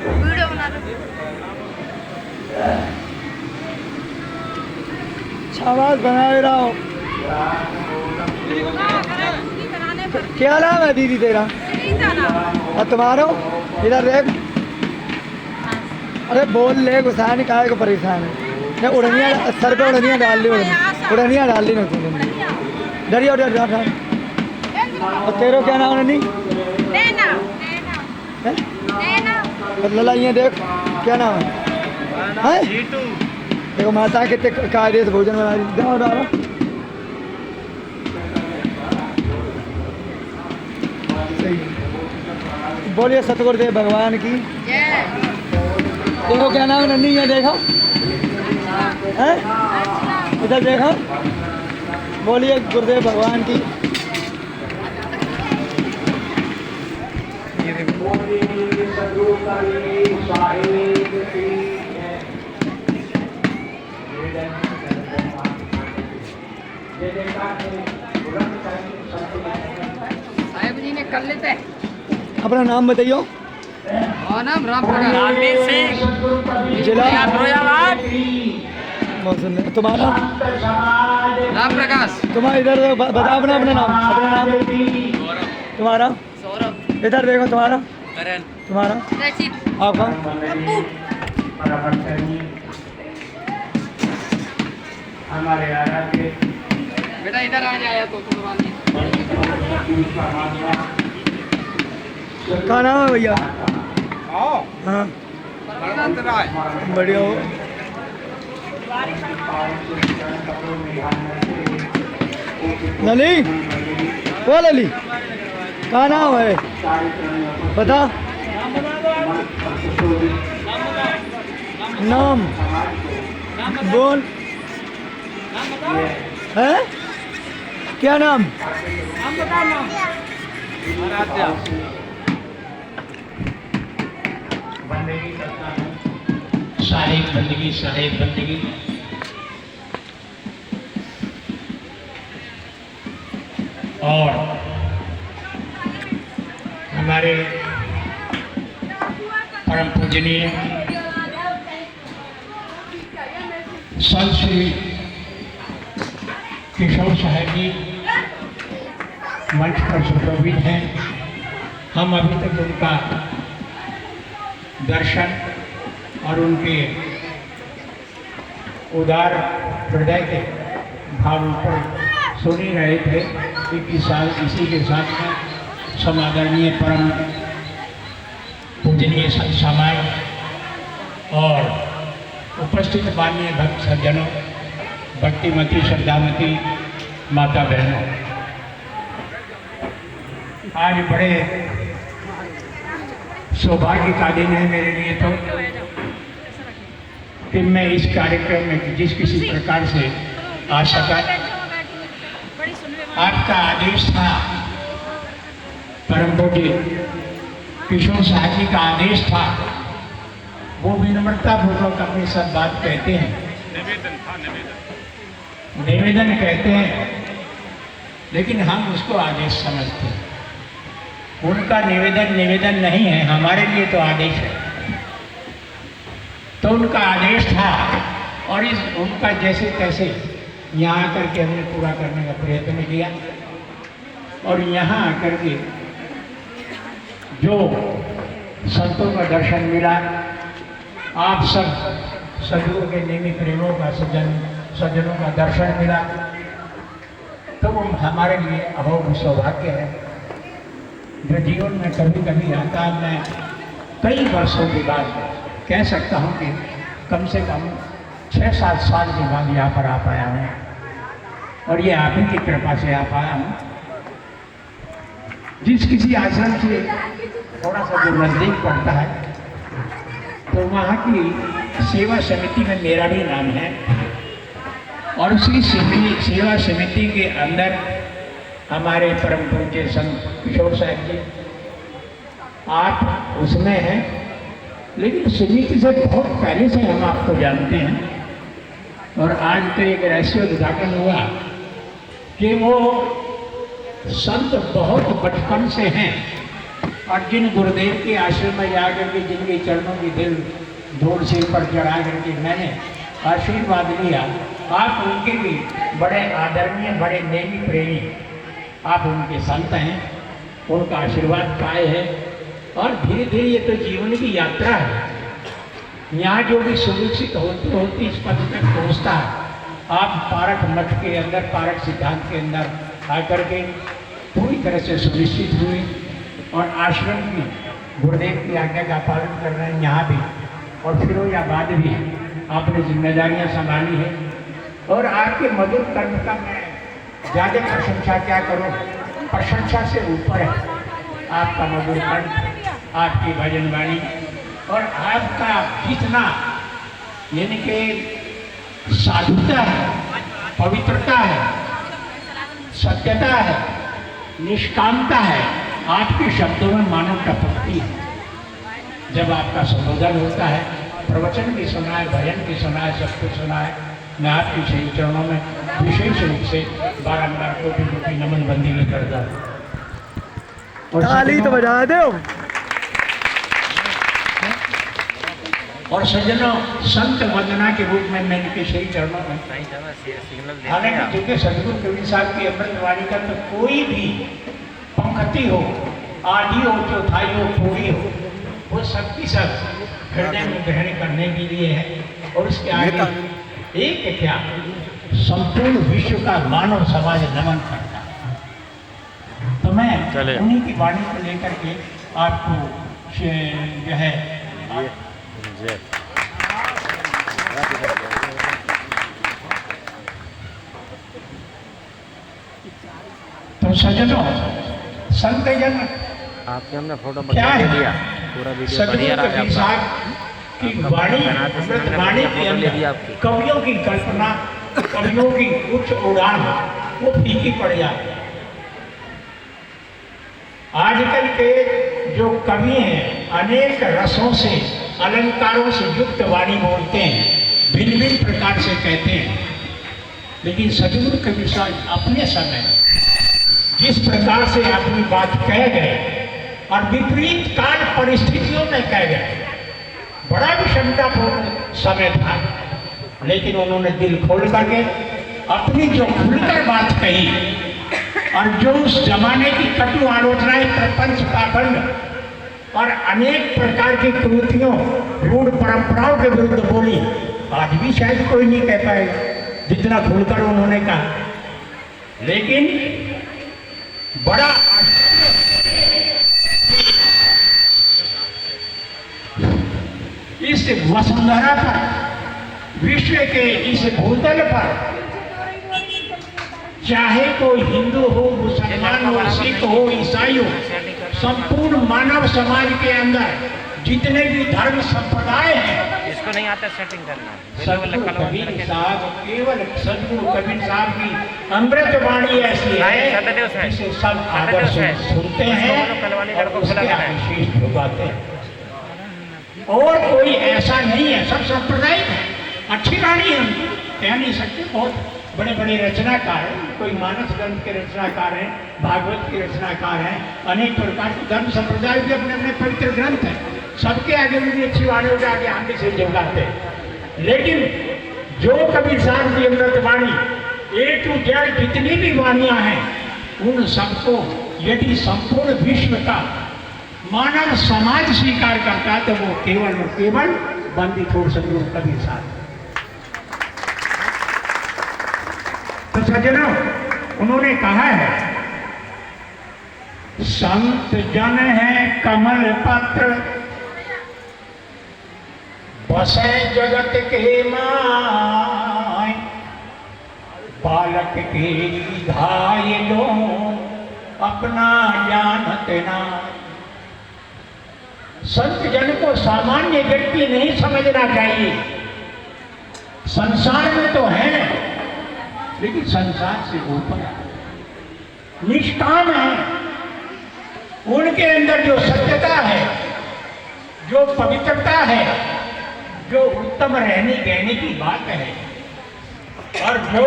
Video बना रहे शाबाश बना रहा हो। क्या नाम है दीदी तेरा? और तुम्हारा? इधर देख। अरे बोल ले, गुस्सा नहीं, काहे को परेशान है? नहीं उड़निया सर पे उड़निया डाल ली, उड़निया डाल ली ना तुमने। डरियो डर डर। और तेरो क्या नाम है? नहीं लला ये देख क्या नाम है? देखो माता कितने कायदे से भोजन बना रही। जाओ डालो। बोलिए सतगुरुदेव भगवान की। देखो क्या नाम है नन्नी, ये देखो है, इधर देखो। बोलिए गुरुदेव भगवान की। साहेब जी ने कर लेते हैं। अपना नाम बताइयो। और नाम राम प्रकाश, जिला तुम्हारा? राम प्रकाश। तुम्हारा इधर बता अपना अपना नाम तुम्हारा? सौरभ। इधर देखो तुम्हारा? करण। तुम्हारा? आपका? हमारे आराध्य बेटा इधर आ जाए तो क्या नाम है भैया? हाँ बढ़िया हो। लली वो लली क्या नाम है बता? नाम बोल है? क्या नाम? साहिब बंदगी, साहिब बंदगी। और हमारे परम पूजनीय संत श्री किशोर साहब जी मंच पर सुशोभित हैं। हम अभी तक उनका दर्शन और उनके उदार हृदय के भावों पर सुन ही रहे थे। इसी के साथ में समादरणीय परम पूजनीय संत समाज और उपस्थित माननीय भक्त सज्जनों, भक्तिमती श्रद्धामती माता बहनों, आज बड़े सौभाग्य का दिन है मेरे लिए तो कि मैं इस कार्यक्रम में जिस किसी प्रकार से आ सका। आपका आदेश था, परम पूज्य किशोर साहब जी का आदेश था, वो विनम्रता पूर्वक अपनी सब बात कहते हैं, निवेदन कहते हैं, लेकिन हम उसको आदेश समझते हैं। उनका निवेदन नहीं है, हमारे लिए तो आदेश है। तो उनका आदेश था और इस उनका जैसे तैसे यहाँ आकर के हमने पूरा करने का प्रयत्न किया। और यहाँ आकर के जो संतों का दर्शन मिला, आप सब सदगुरु के नेमी प्रेमों का सज्जनों का दर्शन मिला, तो वो हमारे लिए अभूत सौभाग्य है जो जीवन में कभी कभी आता है। मैं कई वर्षों के बाद कह सकता हूँ कि कम से कम 6-7 साल के बाद यहाँ पर आ पाया हूँ, और ये आप ही की कृपा से आ पाया हूँ। जिस किसी आश्रम से थोड़ा सा जो नज़दीक पड़ता है, तो वहाँ की सेवा समिति में मेरा भी नाम है, और उसी सेवा समिति के अंदर हमारे परम पूज्य संत किशोर साहब जी, आप उसमें हैं। लेकिन समिति से बहुत पहले से हम आपको जानते हैं, और आज तो एक रहस्य उद्घाटन हुआ कि वो संत बहुत बचपन से हैं और जिन गुरुदेव के आश्रम में जाकर के जिनके चरणों की दिल धूल सिर पर चढ़ा करके मैंने आशीर्वाद लिया, आप उनके भी बड़े आदरणीय, बड़े नेमी प्रेमी, आप उनके संत हैं, उनका आशीर्वाद पाए हैं। और धीरे धीरे ये तो जीवन की यात्रा है, यहाँ जो भी सुविकसित होती होती इस पद तक पहुँचता है। आप पारक मठ के अंदर, पारक सिद्धांत के अंदर आकर के पूरी तरह से सुनिश्चित हुए और आश्रम की गुरुदेव की आज्ञा का पालन कर रहे हैं यहाँ भी, और फिरोजाबाद भी आपने जिम्मेदारियाँ संभाली है। और आपके मधुर कर्म का मैं ज़्यादा प्रशंसा क्या करूँ, प्रशंसा से ऊपर है आपका मधुर कर्म, आपकी भजन वाणी और आपका जितना यानी कि साधुता है, पवित्रता है, सत्यता है, निष्कामता है, आपके शब्दों में मानव टपकती है। जब आपका संबोधन होता है, प्रवचन भी सुना है, भजन भी सुना है, सब कुछ सुना है, मैं आपके श्री चरणों में विशेष रूप से बारंबार कोटि नमन बंदी में करता हूँ। ताली तो बजा दो। और सज्जनों, संत वंदना के रूप में मैंने के श्री चरणों में, हालांकि चूंकि सदगुरु कबीर साहब की अमृतवाणी का तो कोई भी पंक्ति हो, आधी हो, चौथाई हो, पूरी हो, वो सबकी सब हृदय में ग्रहण करने के लिए है। और उसके आगे एक क्या, संपूर्ण विश्व का मानव समाज नमन करता है। तो मैं उन्हीं की वाणी को लेकर के आपको जो है तो सज्जनों, संत जन आपके हमने फोटो क्या है, दिया, पूरा वीडियो बढ़िया रहा कबीर साहब की वाणी, वाणी के अंदर कवियों की कल्पना, कवियों की उच्च उड़ान वो फीकी पड़ जाती है। आजकल के जो कवि हैं अनेक रसों से, अलंकारों से युक्त वाणी बोलते हैं, भिन्न भिन्न प्रकार से कहते हैं, लेकिन सदगुरु कबीर साहब अपने समय जिस प्रकार से अपनी बात कह गए और विपरीत काल परिस्थितियों में कह गए, बड़ा विषमतापूर्ण समय था, लेकिन उन्होंने दिल खोल करके अपनी जो खुलकर बात कही और जो उस जमाने की कटु आलोचनाएं, प्रपंच, पाखंड और अनेक प्रकार की कुरीतियों, रूढ़ परंपराओं के विरुद्ध बोली, आज भी शायद कोई नहीं कह पाएगा जितना खुलकर उन्होंने कहा। लेकिन बड़ा इस वसुंधरा पर, विश्व के इस भूतल पर, चाहे कोई हिंदू हो, मुसलमान हो, सिख हो, ईसाई हो, संपूर्ण मानव समाज के अंदर जितने भी धर्म संप्रदाय हैं, इसको नहीं आता सेटिंग करना। सदगुरु कबीर साहब, केवल सदगुरु कबीर साहब की अमृत वाणी ऐसी है जिसे सब आदर से सुनते हैं और उसके आशीष भुगताते हैं। और कोई ऐसा नहीं है, सब सांप्रदायिक है। अच्छी वाणी है, कह नहीं सकते। बहुत बड़े बड़े रचनाकार हैं, कोई मानस ग्रंथ के रचनाकार हैं, भागवत के रचनाकार हैं, अनेक प्रकार के धर्म संप्रदाय के अपने अपने पवित्र ग्रंथ हैं, सबके आगे भी अच्छी वाणी के आगे हम भी से झुकाते हैं। लेकिन जो कबीर साहब की अमृत वाणी A to Z जितनी भी वाणियाँ हैं, उन सबको यदि संपूर्ण विश्व का मानव समाज स्वीकार करता है तो वो केवल और केवल बंदी छोड़ सदगुरु कबीर साहब। तो सज्जनों, उन्होंने कहा है, संत जन है कमल पत्र, बसे जगत के माय, बालक के धाय लो अपना जानत ना। संत जन को सामान्य व्यक्ति नहीं समझना चाहिए। संसार में तो है, लेकिन संसार से ऊपर निष्काम है। उनके अंदर जो सत्यता है, जो पवित्रता है, जो उत्तम रहने कहने की बात है, और जो